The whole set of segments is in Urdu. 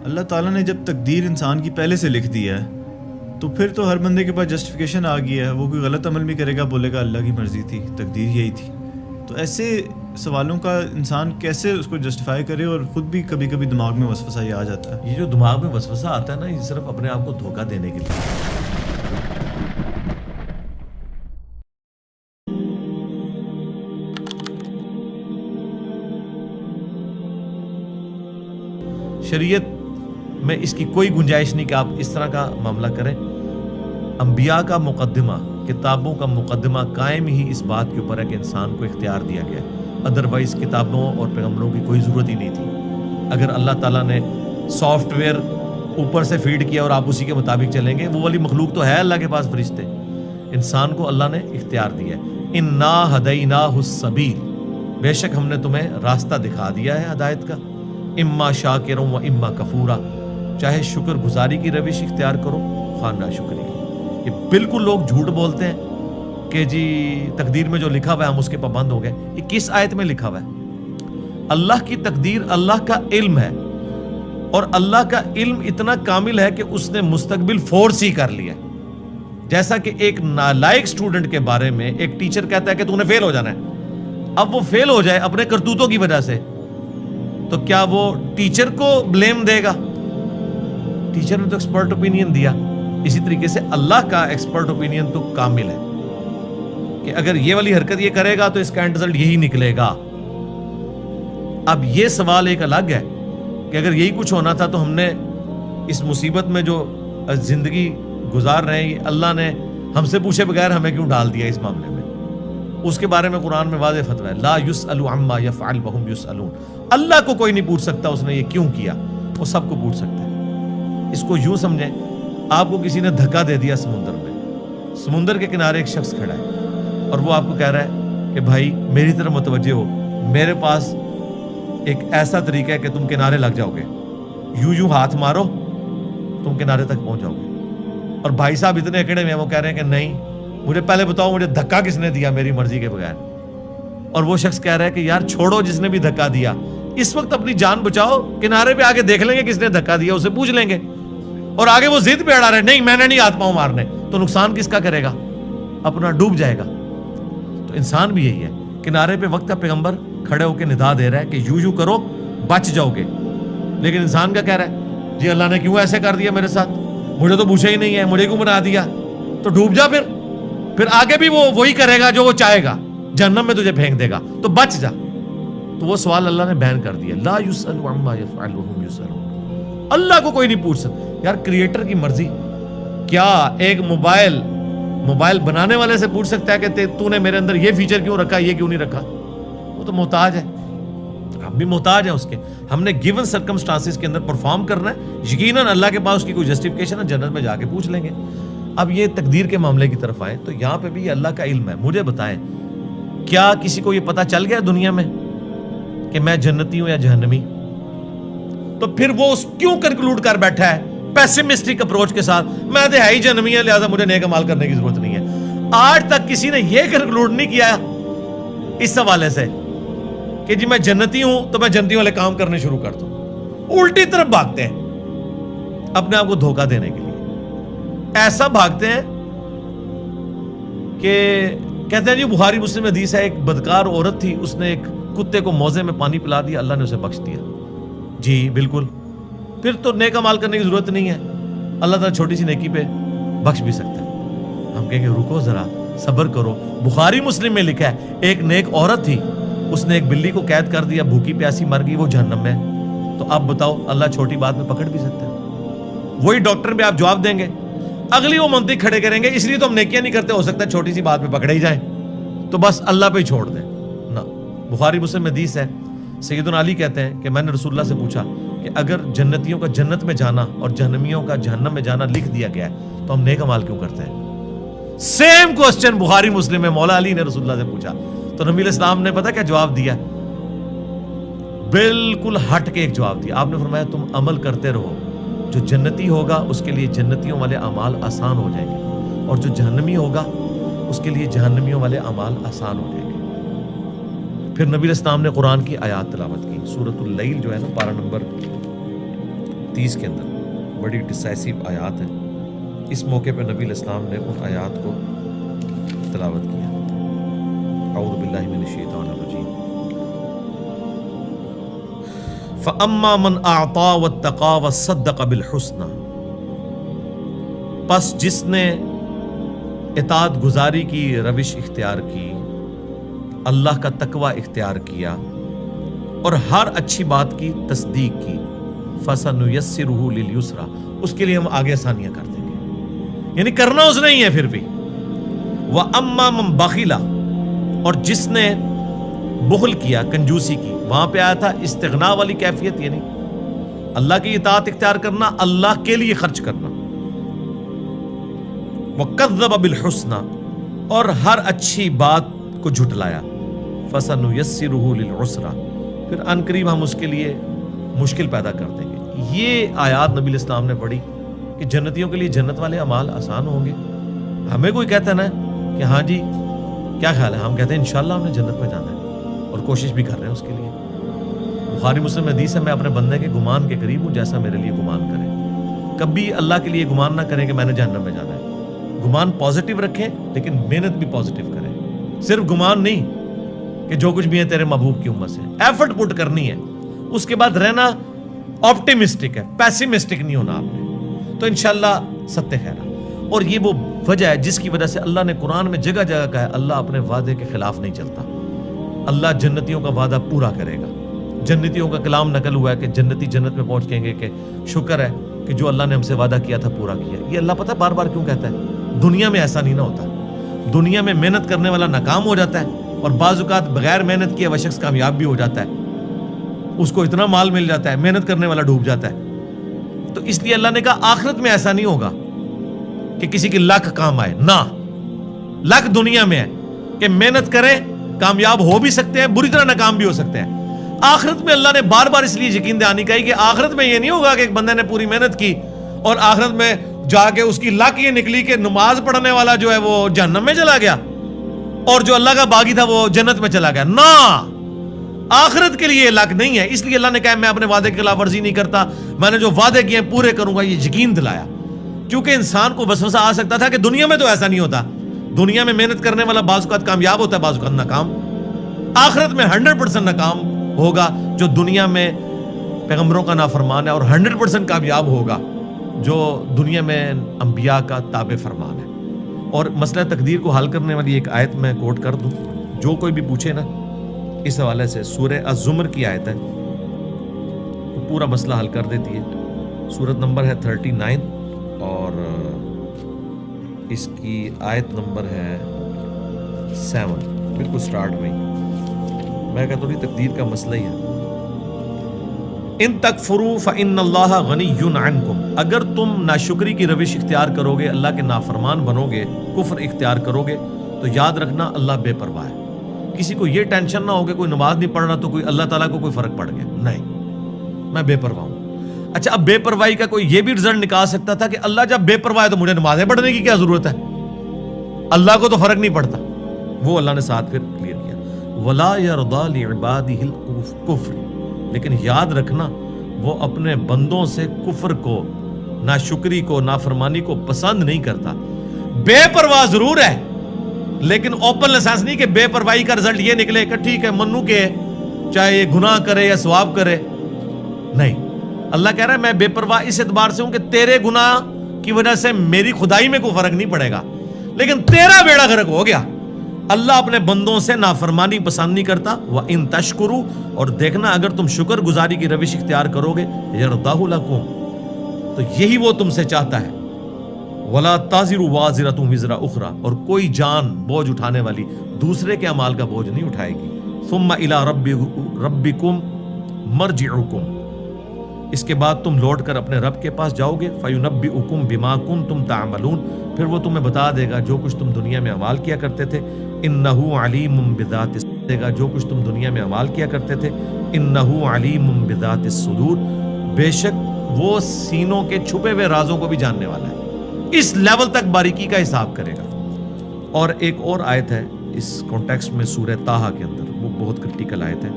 اللہ تعالیٰ نے جب تقدیر انسان کی پہلے سے لکھ دی ہے تو پھر تو ہر بندے کے پاس جسٹیفیکیشن آ گئی ہے. وہ کوئی غلط عمل بھی کرے گا بولے گا اللہ کی مرضی تھی, تقدیر یہی تھی. تو ایسے سوالوں کا انسان کیسے اس کو جسٹیفائی کرے, اور خود بھی کبھی کبھی دماغ میں وسوسہ یہ آ جاتا ہے. یہ جو دماغ میں وسوسہ آتا ہے نا, یہ صرف اپنے آپ کو دھوکہ دینے کے لیے. شریعت میں اس کی کوئی گنجائش نہیں کہ آپ اس طرح کا معاملہ کریں. انبیاء کا مقدمہ, کتابوں کا مقدمہ قائم ہی اس بات کے اوپر ہے کہ انسان کو اختیار دیا گیا ہے. ادروائز کتابوں اور پیغمبروں کی کوئی ضرورت ہی نہیں تھی. اگر اللہ تعالیٰ نے سافٹ ویئر اوپر سے فیڈ کیا اور آپ اسی کے مطابق چلیں گے, وہ والی مخلوق تو ہے اللہ کے پاس, فرشتے. انسان کو اللہ نے اختیار دیا ہے. انا ہدیناہ السبیل, بے شک ہم نے تمہیں راستہ دکھا دیا ہے ہدایت کا. اما شاکرا و اما کفورا, چاہے شکر گزاری کی روش اختیار کرو خواہ ناشکری کی. یہ بالکل لوگ جھوٹ بولتے ہیں کہ جی تقدیر میں جو لکھا ہوا ہے ہم اس کے پابند ہو گئے. یہ کس آیت میں لکھا ہوا ہے؟ اللہ کی تقدیر اللہ کا علم ہے, اور اللہ کا علم اتنا کامل ہے کہ اس نے مستقبل فورس ہی کر لیا. جیسا کہ ایک نالائق سٹوڈنٹ کے بارے میں ایک ٹیچر کہتا ہے کہ تو نے فیل ہو جانا ہے. اب وہ فیل ہو جائے اپنے کرتوتوں کی وجہ سے, تو کیا وہ ٹیچر کو بلیم دے گا؟ ٹیچر نے تو ایکسپرٹ اوپینین دیا. اسی طریقے سے اللہ کا ایکسپرٹ اوپینین تو کامل ہے کہ اگر یہ والی حرکت یہ کرے گا تو اس کا اینڈ رزلٹ یہی نکلے گا. اب یہ سوال ایک الگ ہے کہ اگر یہی کچھ ہونا تھا تو ہم نے اس مصیبت میں جو زندگی گزار رہے ہیں, اللہ نے ہم سے پوچھے بغیر ہمیں کیوں ڈال دیا اس معاملے میں؟ اس کے بارے میں قرآن میں واضح فتویٰ ہے, لا یسأل عما یفعل وہم یسألون. اللہ کو کوئی نہیں پوچھ سکتا اس نے یہ کیوں کیا, وہ سب کو پوچھ سکتا ہے. اس کو یوں سمجھیں, آپ کو کسی نے دھکا دے دیا سمندر میں, سمندر کے کنارے ایک شخص کھڑا ہے اور وہ آپ کو کہہ رہا ہے کہ بھائی میری طرف متوجہ ہو, میرے پاس ایک ایسا طریقہ ہے کہ تم کنارے لگ جاؤ گے, یوں ہاتھ مارو تم کنارے تک پہنچ جاؤ گے. اور بھائی صاحب اتنے اکڑے میں وہ کہہ رہے ہیں کہ نہیں, مجھے پہلے بتاؤ مجھے دھکا کس نے دیا میری مرضی کے بغیر. اور وہ شخص کہہ رہا ہے کہ یار چھوڑو جس نے بھی دھکا دیا, اس وقت اپنی جان بچاؤ, کنارے پہ آگے دیکھ لیں گے کس نے دھکا دیا, اسے پوچھ لیں گے. اور آگے وہ ضد پہ اڑا رہے, نہیں میں نے نہیں ہاتھ پاؤں مارنے, تو نقصان کس کا کرے گا؟ اپنا, ڈوب جائے گا. تو انسان بھی یہی ہے, کنارے پہ وقت کا پیغمبر کھڑے ہو کے ندا دے رہا ہے کہ یوں کرو بچ جاؤ گے, لیکن انسان کیا کہہ رہا ہے, جی اللہ نے کیوں ایسے کر دیا میرے ساتھ, مجھے تو پوچھا ہی نہیں ہے, مجھے کیوں بنا دیا. تو ڈوب جا, پھر آگے بھی وہ وہی کرے گا جو وہ چاہے گا, جہنم میں تجھے پھینک دے گا, تو بچ جا. تو وہ سوال اللہ نے بیان کر دیا, لا یسأل عما یفعل وہم یسألون. اللہ کو کوئی نہیں پوچھ سکتا. یار کریٹر کی مرضی, کیا ایک موبائل بنانے والے سے پوچھ سکتا ہے کہ تو نے میرے اندر یہ فیچر کیوں رکھا, یہ کیوں نہیں رکھا؟ وہ تو محتاج ہے, ہم بھی محتاج ہیں اس کے. ہم نے گیون سرکمسٹانسز کے اندر پرفارم کرنا ہے. یقیناً اللہ کے پاس اس کی کوئی جسٹیفیکیشن ہے, جنت میں جا کے پوچھ لیں گے. اب یہ تقدیر کے معاملے کی طرف آئیں تو یہاں پہ بھی اللہ کا علم ہے. مجھے بتائیں, کیا کسی کو یہ پتا چل گیا دنیا میں کہ میں جنتی ہوں یا جہنمی؟ تو پھر وہ کیوں کنکلوڈ کر بیٹھا ہے پیسمسٹک اپروچ کے ساتھ, میں تو ہے ہی جہنمی ہے لہٰذا مجھے نیک عمل کرنے کی ضرورت نہیں ہے. آج تک کسی نے یہ کنکلوڈ نہیں کیا اس حوالے سے کہ جی میں جنتی ہوں تو میں جنتی والے کام کرنے شروع کر دوں. الٹی طرف بھاگتے ہیں اپنے آپ کو دھوکہ دینے کے لیے. ایسا بھاگتے ہیں کہ کہتے ہیں جی بخاری مسلم حدیث ہے, ایک بدکار عورت تھی, اس نے ایک کتے کو موزے میں پانی پلا دیا, اللہ نے اسے بخش دیا. جی بالکل, پھر تو نیک عمل کرنے کی ضرورت نہیں ہے, اللہ تعالیٰ چھوٹی سی نیکی پہ بخش بھی سکتا ہے. ہم کہیں گے رکو ذرا, صبر کرو. بخاری مسلم میں لکھا ہے ایک نیک عورت تھی, اس نے ایک بلی کو قید کر دیا, بھوکی پیاسی مر گئی, وہ جہنم میں. تو آپ بتاؤ اللہ چھوٹی بات میں پکڑ بھی سکتا ہے؟ وہی ڈاکٹر پہ آپ جواب دیں گے, اگلی وہ منطق کھڑے کریں گے اس لیے تو ہم نیکیاں نہیں کرتے, ہو سکتا ہے چھوٹی سی بات پہ پکڑے ہی جائیں, تو بس اللہ پہ ہی چھوڑ دیں نا. بخاری مسلم حدیث ہے, سیدنا علی کہتے ہیں کہ میں نے رسول اللہ سے پوچھا کہ اگر جنتیوں کا جنت میں جانا اور جہنمیوں کا جہنم میں جانا لکھ دیا گیا ہے تو ہم نیک اعمال کیوں کرتے ہیں؟ سیم کوسچن بخاری مسلم میں مولا علی نے رسول اللہ سے پوچھا, تو نبی علیہ السلام نے پتا کیا جواب دیا؟ بالکل ہٹ کے ایک جواب دیا. آپ نے فرمایا تم عمل کرتے رہو, جو جنتی ہوگا اس کے لیے جنتیوں والے اعمال آسان ہو جائیں گے, اور جو جہنمی ہوگا اس کے لیے جہنمیوں والے اعمال آسان ہو جائیں گے. پھر نبی علیہ السلام نے قرآن کی آیات تلاوت کی, سورۃ اللیل جو ہے نا, پارہ نمبر 30 کے اندر بڑی ڈسائسیو آیات ہیں. اس موقع پہ نبی علیہ السلام نے ان آیات کو تلاوت کیا. اعوذ باللہ من الشیطان الرجیم. فَأَمَّا مَنْ أَعْطَى وَاتَّقَى وَصَدَّقَ بِالْحُسْنَى، پس جس نے اطاعت گزاری کی روش اختیار کی، اللہ کا تقوی اختیار کیا اور ہر اچھی بات کی تصدیق کی، فَسَنُيَسِّرُهُ لِلْيُسْرَى، اس کے لیے ہم آگے آسانیاں کر دیں گے. یعنی کرنا اس نے ہی ہے پھر بھی. وَأَمَّا مَنْ بَخِلَ، اور جس نے بخل کیا، کنجوسی کی، وہاں پہ آیا تھا استغنا والی کیفیت، یعنی اللہ کی اطاعت اختیار کرنا، اللہ کے لیے خرچ کرنا. وَكَذَّبَ بِالْحُسْنَى، اور ہر اچھی بات کو جھٹلایا. فَسَنُيَسِّرُهُ لِلْعُسْرَى، پھر ان قریب ہم اس کے لیے مشکل پیدا کر دیں گے. یہ آیات نبی علیہ السلام نے پڑھی کہ جنتیوں کے لیے جنت والے اعمال آسان ہوں گے. ہمیں کوئی کہتا ہے نا کہ ہاں جی کیا خیال ہے، ہم کہتے ہیں انشاءاللہ ہم نے جنت میں جانا ہے اور کوشش بھی کر رہے ہیں اس کے لیے. بخاری مسلم حدیث ہے، میں اپنے بندے کے گمان کے قریب ہوں جیسا میرے لیے گمان کرے. کبھی اللہ کے لیے گمان نہ کریں کہ میں نے جہنم میں جانا ہے. گمان پازیٹیو رکھیں لیکن محنت بھی پازیٹیو کریں. صرف گمان نہیں کہ جو کچھ بھی ہے تیرے محبوب کی امت سے، ایفرٹ پٹ کرنی ہے. اس کے بعد رہنا آپٹیمسٹک ہے، پیسیمسٹک نہیں ہونا آپ نے، تو انشاءاللہ ستہ خیرہ. اور یہ وہ وجہ ہے جس کی وجہ سے اللہ نے قرآن میں جگہ جگہ کہا ہے اللہ اپنے وعدے کے خلاف نہیں چلتا. اللہ جنتیوں کا وعدہ پورا کرے گا. جنتیوں کا کلام نقل ہوا ہے کہ جنتی جنت میں پہنچ کہیں گے کہ شکر ہے کہ جو اللہ نے ہم سے وعدہ کیا تھا پورا کیا. یہ اللہ پتہ بار بار کیوں کہتا ہے؟ دنیا میں ایسا نہیں نہ ہوتا. دنیا میں محنت کرنے والا ناکام ہو جاتا ہے اور بعض اوقات بغیر محنت کیے وہ شخص کامیاب بھی ہو جاتا ہے. اس کو اتنا مال مل جاتا ہے، محنت کرنے والا ڈوب جاتا ہے. تو اس لیے اللہ نے کہا آخرت میں ایسا نہیں ہوگا کہ کسی کی لاکھ کام آئے. نہ، لاکھ دنیا میں ہے کہ محنت کریں کامیاب ہو بھی سکتے ہیں، بری طرح ناکام بھی ہو سکتے ہیں. آخرت میں اللہ نے بار بار اس لیے یقین دہانی کہی کہ آخرت میں یہ نہیں ہوگا کہ ایک بندے نے پوری محنت کی اور آخرت میں جا کے اس کی لاکھ یہ نکلی کہ نماز پڑھنے والا جو ہے وہ جہنم میں چلا گیا اور جو اللہ کا باغی تھا وہ جنت میں چلا گیا. نہ، آخرت کے لیے لاکھ نہیں ہے. اس لیے اللہ نے کہا میں اپنے وعدے کی خلاف ورزی نہیں کرتا، میں نے جو وعدے کیے ہیں پورے کروں گا. یہ یقین دلایا کیونکہ انسان کو وسوسہ آ سکتا تھا کہ دنیا میں تو ایسا نہیں ہوتا. دنیا میں محنت کرنے والا بعض اوقات کامیاب ہوتا ہے، بعض اوقات ناکام. آخرت میں 100% ناکام ہوگا جو دنیا میں پیغمبروں کا نافرمان ہے اور 100% کامیاب ہوگا جو دنیا میں انبیاء کا تابع فرمان ہے. اور مسئلہ تقدیر کو حل کرنے والی ایک آیت میں کوٹ کر دوں، جو کوئی بھی پوچھے نا اس حوالے سے، سورہ الزمر کی آیت ہے، پورا مسئلہ حل کر دیتی ہے. سورت نمبر ہے 39 اور اس کی آیت نمبر ہے 7، بالکل سٹارٹ میں. میں کہتا ہوں تقدیر کا مسئلہ ہی ہے. ان تکفروا فإن اللہ غنی عنکم، اگر تم ناشکری کی روش اختیار کرو گے، اللہ کے نافرمان بنو گے، کفر اختیار کرو گے، تو یاد رکھنا اللہ بے پرواہ ہے. کسی کو یہ ٹینشن نہ ہو کہ کوئی نماز نہیں پڑھ رہا تو کوئی اللہ تعالیٰ کو کوئی فرق پڑ گیا. نہیں، میں بے پرواہ ہوں. اچھا، اب بے پرواہی کا کوئی یہ بھی رزلٹ نکال سکتا تھا کہ اللہ جب بے پرواہ ہے تو مجھے نمازیں پڑھنے کی کیا ضرورت ہے، اللہ کو تو فرق نہیں پڑتا. وہ اللہ نے ساتھ پھر کلیئر کیا وَلَا يَرْضَى لِعِبَادِهِ الْكُفْرِ، لیکن یاد رکھنا وہ اپنے بندوں سے کفر کو، ناشکری کو، نافرمانی کو پسند نہیں کرتا. بے پرواہ ضرور ہے لیکن اوپن لائسنس نہیں کہ بے پرواہی کا رزلٹ یہ نکلے کہ ٹھیک ہے منو کے چاہے یہ گناہ کرے یا ثواب کرے. نہیں، اللہ کہہ رہا ہے میں بے پرواہ اس اعتبار سے ہوں کہ تیرے گناہ کی وجہ سے میری خدائی میں کوئی فرق نہیں پڑے گا، لیکن تیرا بیڑا غرق ہو گیا. اللہ اپنے بندوں سے نافرمانی پسند نہیں کرتا. وَإِن تَشْكُرُوا، اور دیکھنا اگر تم شکر گزاری کی روش اختیار کرو گے، يَرْضَهُ لَكُمْ، تو یہی وہ تم سے چاہتا ہے. وَلَا تَزِرُ وَازِرَةٌ وِزْرَ أُخْرَى، اور کوئی جان بوجھ اٹھانے والی دوسرے کے اعمال کا بوجھ نہیں اٹھائے گی. ثُمَّ إِلَىٰ رَبِّكُمْ مَرْجِعُكُمْ، اس کے بعد تم لوٹ کر اپنے رب کے پاس جاؤ گے. فَيُنَبِّئُكُمْ بِمَا كُنتُمْ تَعْمَلُونَ، پھر وہ تمہیں بتا دے گا جو کچھ تم دنیا میں اعمال کیا کرتے تھے. اِنَّهُ عَلِيمٌ بِذَاتِ الصُّدُورِ، دے گا جو کچھ تم دنیا میں اعمال کیا کرتے تھے. اِنَّهُ عَلِيمٌ بِذَاتِ الصُّدُورِ، بے شک وہ سینوں کے چھپے ہوئے رازوں کو بھی جاننے والا ہے، اس لیول تک باریکی کا حساب کرے گا. اور ایک اور آیت ہے اس کانٹیکسٹ میں سورہ طٰہٰ کے اندر، وہ بہت کرٹیکل آیت ہے.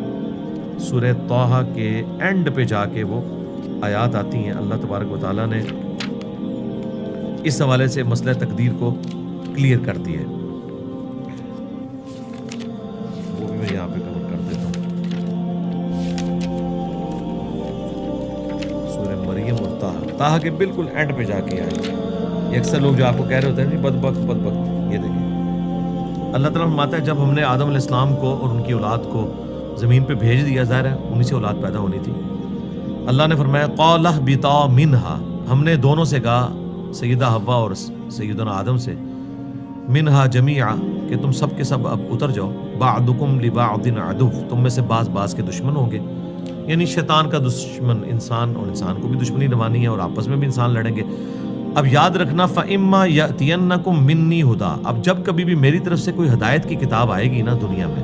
سورہ طٰہٰ کے اینڈ پہ جا کے وہ آیات آتی ہیں اللہ تبارک و تعالیٰ نے اس حوالے سے مسئلہ تقدیر کو کلیئر کر دیا ہے. وہ بھی میں یہاں پہ کور کر دیتا ہوں. سورہ مریم اور طه کے بالکل اینڈ پہ جا کے آئے. یہ اکثر لوگ جو آپ کو کہہ رہے ہوتے ہیں بدبخت بدبخت، یہ دیکھیں اللہ تعالیٰ فرماتا ہے جب ہم نے آدم علیہ السلام کو اور ان کی اولاد کو زمین پہ بھیج دیا، ظاہر ہے انہی سے اولاد پیدا ہونی تھی. اللہ نے فرمایا قَالَ اهْبِطَا مِنْهَا، ہم نے دونوں سے کہا، سیدہ حوا اور سیدنا آدم سے، منہا جمیعا کہ تم سب کے سب اب اتر جاؤ، بعضکم لبعض عدو، تم میں سے بعض کے دشمن ہوں گے. یعنی شیطان کا دشمن انسان، اور انسان کو بھی دشمنی روانی ہے اور آپس میں بھی انسان لڑیں گے. اب یاد رکھنا فَإِمَّا يَأْتِيَنَّكُم مِّنِّي هُدًى، اب جب کبھی بھی میری طرف سے کوئی ہدایت کی کتاب آئے گی نا دنیا میں،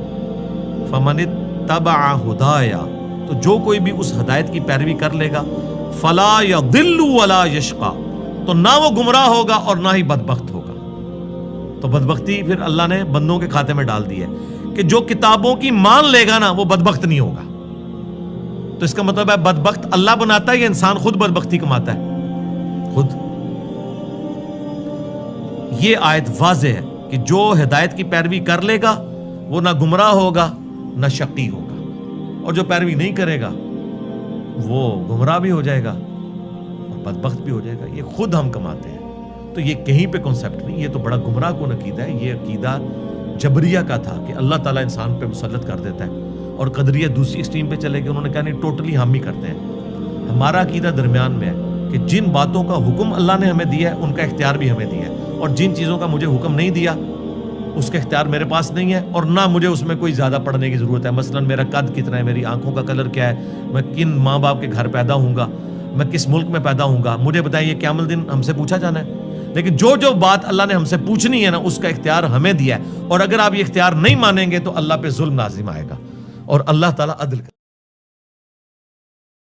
فَمَنِ اتَّبَعَ هُدَايَ، تو جو کوئی بھی اس ہدایت کی پیروی کر لے گا، فَلَا يَضِلُّ وَلَا يَشْقَى، تو نہ وہ گمراہ ہوگا اور نہ ہی بدبخت ہوگا. تو بدبختی پھر اللہ نے بندوں کے کھاتے میں ڈال دی ہے کہ جو کتابوں کی مان لے گا نا وہ بدبخت نہیں ہوگا. تو اس کا مطلب ہے بدبخت اللہ بناتا ہے یا انسان خود بدبختی کماتا ہے؟ خود. یہ آیت واضح ہے کہ جو ہدایت کی پیروی کر لے گا وہ نہ گمراہ ہوگا نہ شقی ہوگا، اور جو پیروی نہیں کرے گا وہ گمراہ بھی ہو جائے گا اور بدبخت بھی ہو جائے گا. یہ خود ہم کماتے ہیں. تو یہ کہیں پہ کنسیپٹ نہیں، یہ تو بڑا گمراہ کن عقیدہ ہے. یہ عقیدہ جبریہ کا تھا کہ اللہ تعالیٰ انسان پہ مسلط کر دیتا ہے، اور قدریہ دوسری ایکسٹریم پہ چلے گئے، انہوں نے کہا نہیں ٹوٹلی ہم ہی کرتے ہیں. ہمارا عقیدہ درمیان میں ہے کہ جن باتوں کا حکم اللہ نے ہمیں دیا ہے ان کا اختیار بھی ہمیں دیا ہے، اور جن چیزوں کا مجھے حکم نہیں دیا اس کا اختیار میرے پاس نہیں ہے، اور نہ مجھے اس میں کوئی زیادہ پڑھنے کی ضرورت ہے. مثلا میرا قد کتنا ہے، میری آنکھوں کا کلر کیا ہے، میں کن ماں باپ کے گھر پیدا ہوں گا، میں کس ملک میں پیدا ہوں گا، مجھے بتائیں یہ قیامت الدین ہم سے پوچھا جانا ہے. لیکن جو بات اللہ نے ہم سے پوچھنی ہے نا اس کا اختیار ہمیں دیا ہے، اور اگر آپ یہ اختیار نہیں مانیں گے تو اللہ پہ ظلم لازم آئے گا، اور اللہ تعالیٰ عدل